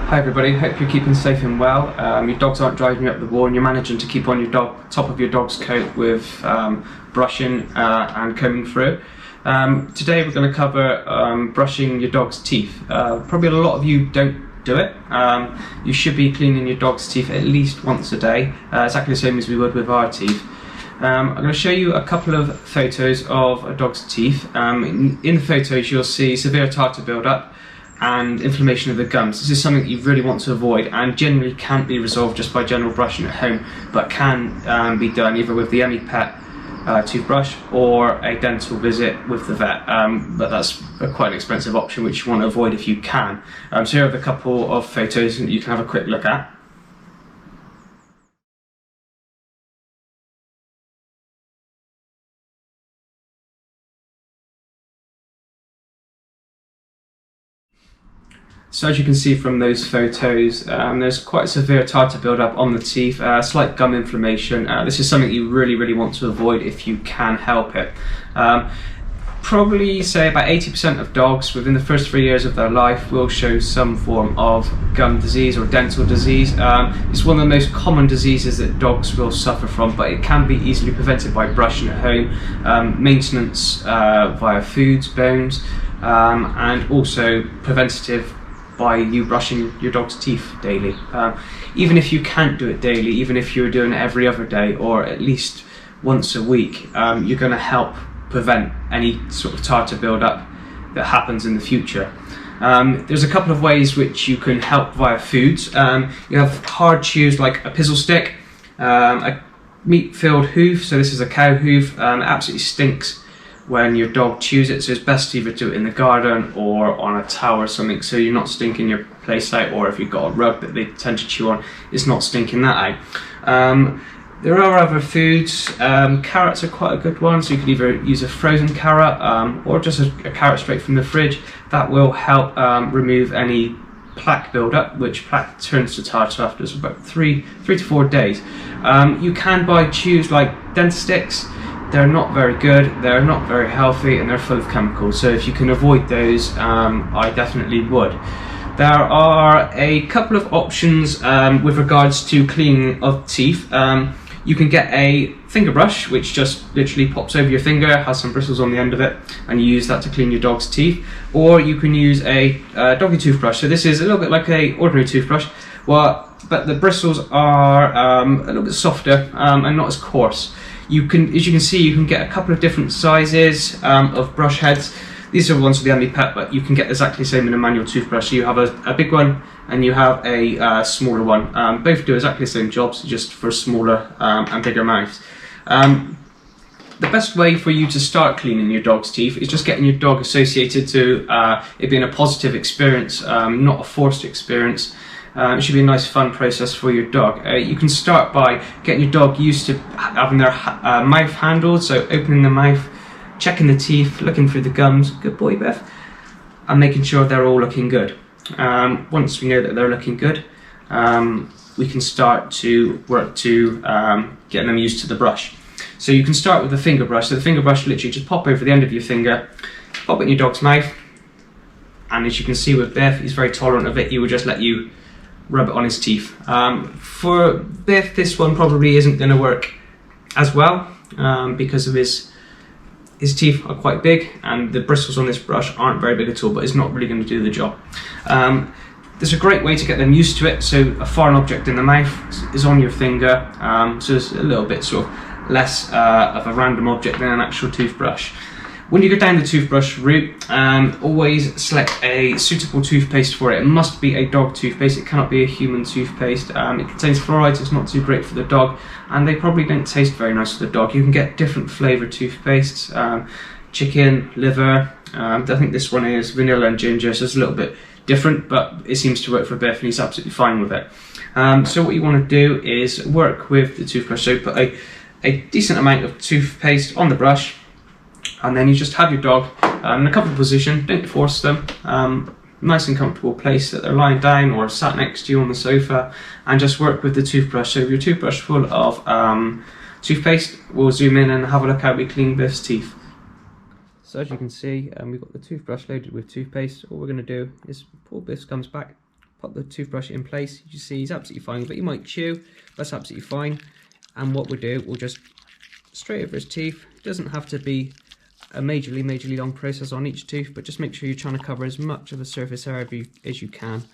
Hi everybody, hope you're keeping safe and well. Your dogs aren't driving you up the wall and you're managing to keep on your top of your dog's coat with brushing and combing through. Today we're going to cover brushing your dog's teeth. Probably a lot of you don't do it. You should be cleaning your dog's teeth at least once a day, exactly the same as we would with our teeth. I'm going to show you a couple of photos of a dog's teeth. In the photos you'll see severe tartar buildup and inflammation of the gums. This is something you really want to avoid and generally can't be resolved just by general brushing at home, but can be done either with the EpiPet toothbrush or a dental visit with the vet, but that's quite an expensive option which you want to avoid if you can. So here are a couple of photos that you can have a quick look at. So as you can see from those photos, there's quite a severe tartar buildup on the teeth, slight gum inflammation. This is something you really want to avoid if you can help it. Probably say about 80% of dogs within the first 3 years of their life will show some form of gum disease or dental disease. It's one of the most common diseases that dogs will suffer from, but it can be easily prevented by brushing at home, maintenance via foods, bones, and also preventative by you brushing your dog's teeth daily. Even if you can't do it daily, even if you're doing it every other day or at least once a week, you're going to help prevent any sort of tartar buildup that happens in the future. There's a couple of ways which you can help via foods. You have hard chews like a pizzle stick, a meat-filled hoof, so this is a cow hoof. It absolutely stinks when your dog chews it, so it's best to either do it in the garden or on a towel or something, so you're not stinking your place out, or if you've got a rug that they tend to chew on, it's not stinking that out. There are other foods. Carrots are quite a good one, so you could either use a frozen carrot or just a carrot straight from the fridge. That will help remove any plaque buildup, which plaque turns to tartar after about 3 to 4 days. You can buy chews like Dentastix. They're not very good, they're not very healthy, and they're full of chemicals, so if you can avoid those, I definitely would. There are a couple of options with regards to cleaning of teeth. You can get a finger brush, which just literally pops over your finger, has some bristles on the end of it, and you use that to clean your dog's teeth. Or you can use a doggy toothbrush. So this is a little bit like an ordinary toothbrush, but the bristles are a little bit softer and not as coarse. You can, as you can see, you can get a couple of different sizes of brush heads. These are the ones for the EpiPet, but you can get exactly the same in a manual toothbrush. So you have a big one and you have a smaller one. Both do exactly the same jobs, just for smaller and bigger mouths. The best way for you to start cleaning your dog's teeth is just getting your dog associated to it being a positive experience, not a forced experience. It should be a nice fun process for your dog. You can start by getting your dog used to having their mouth handled, so opening the mouth, checking the teeth, looking through the gums, good boy Beth, and making sure they're all looking good. Once we know that they're looking good, we can start to work to getting them used to the brush. So you can start with the finger brush. So the finger brush literally just pop over the end of your finger, pop it in your dog's mouth, and as you can see with Beth, he's very tolerant of it. He will just let you rub it on his teeth. For Biff, this one probably isn't going to work as well because of his teeth are quite big and the bristles on this brush aren't very big at all, but it's not really going to do the job. There's a great way to get them used to it. So a foreign object in the mouth is on your finger, so it's a little bit sort of less of a random object than an actual toothbrush. When you go down the toothbrush route, always select a suitable toothpaste for it. It must be a dog toothpaste, it cannot be a human toothpaste. It contains fluorides, it's not too great for the dog, and they probably don't taste very nice for the dog. You can get different flavoured toothpastes, chicken, liver, I think this one is vanilla and ginger, so it's a little bit different, but it seems to work for Biff and he's absolutely fine with it. So what you want to do is work with the toothbrush, so put a decent amount of toothpaste on the brush, and then you just have your dog in a comfortable position, don't force them, nice and comfortable place that they're lying down or sat next to you on the sofa, and just work with the toothbrush. So if your toothbrush full of toothpaste, we'll zoom in and have a look how we clean Biff's teeth. So as you can see, we've got the toothbrush loaded with toothpaste. All we're going to do is pull Biff's gums back, pop the toothbrush in place. You see he's absolutely fine, but he might chew. That's absolutely fine. And what we'll do, we'll just straight over his teeth. It doesn't have to be a majorly long process on each tooth, but just make sure you're trying to cover as much of the surface area as you can.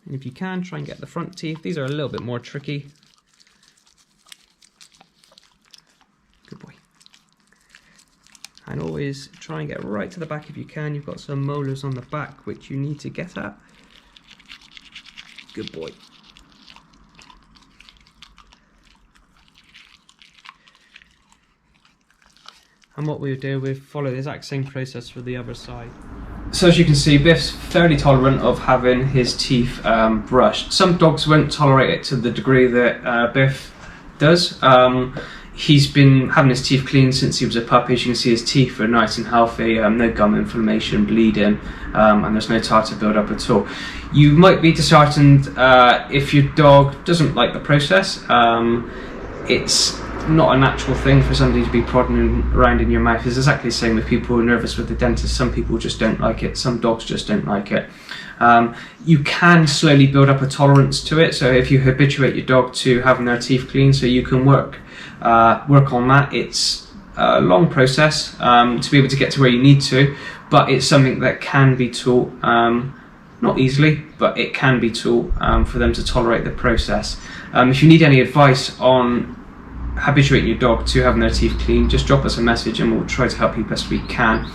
And if you can, try and get the front teeth. These are a little bit more tricky. Good boy. And always try and get right to the back if you can. You've got some molars on the back which you need to get at. Good boy. And what we'll do, we'll follow the exact same process for the other side. So as you can see, Biff's fairly tolerant of having his teeth brushed. Some dogs won't tolerate it to the degree that Biff does. He's been having his teeth cleaned since he was a puppy. As you can see, his teeth are nice and healthy, no gum inflammation, bleeding, and there's no tartar build-up at all. You might be disheartened if your dog doesn't like the process. It's not a natural thing for somebody to be prodding around in your mouth. It's exactly the same with people who are nervous with the dentist. Some people just don't like it, some dogs just don't like it. You can slowly build up a tolerance to it, so if you habituate your dog to having their teeth clean, so you can work on that. It's a long process to be able to get to where you need to, but it's something that can be taught, not easily, but it can be taught for them to tolerate the process. If you need any advice on habituating your dog to having their teeth clean, just drop us a message and we'll try to help you best we can.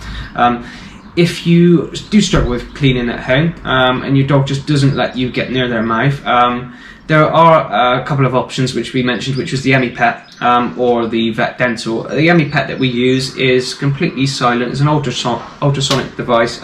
If you do struggle with cleaning at home and your dog just doesn't let you get near their mouth, there are a couple of options which we mentioned, which was the EmiPet or the Vet Dental. The EmiPet that we use is completely silent. It's an ultrasonic device,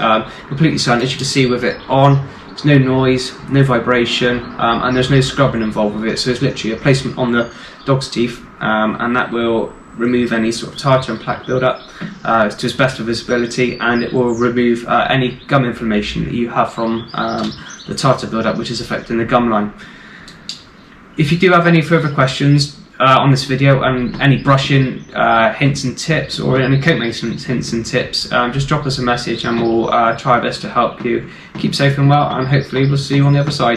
completely silent. As you can see with it on, there's no noise, no vibration, and there's no scrubbing involved with it. So it's literally a placement on the dog's teeth, and that will remove any sort of tartar and plaque buildup to its best of visibility, and it will remove any gum inflammation that you have from the tartar buildup, which is affecting the gum line. If you do have any further questions on this video and any brushing hints and tips, or any coat maintenance hints and tips, just drop us a message and we'll try our best to help you. Keep safe and well, and hopefully we'll see you on the other side.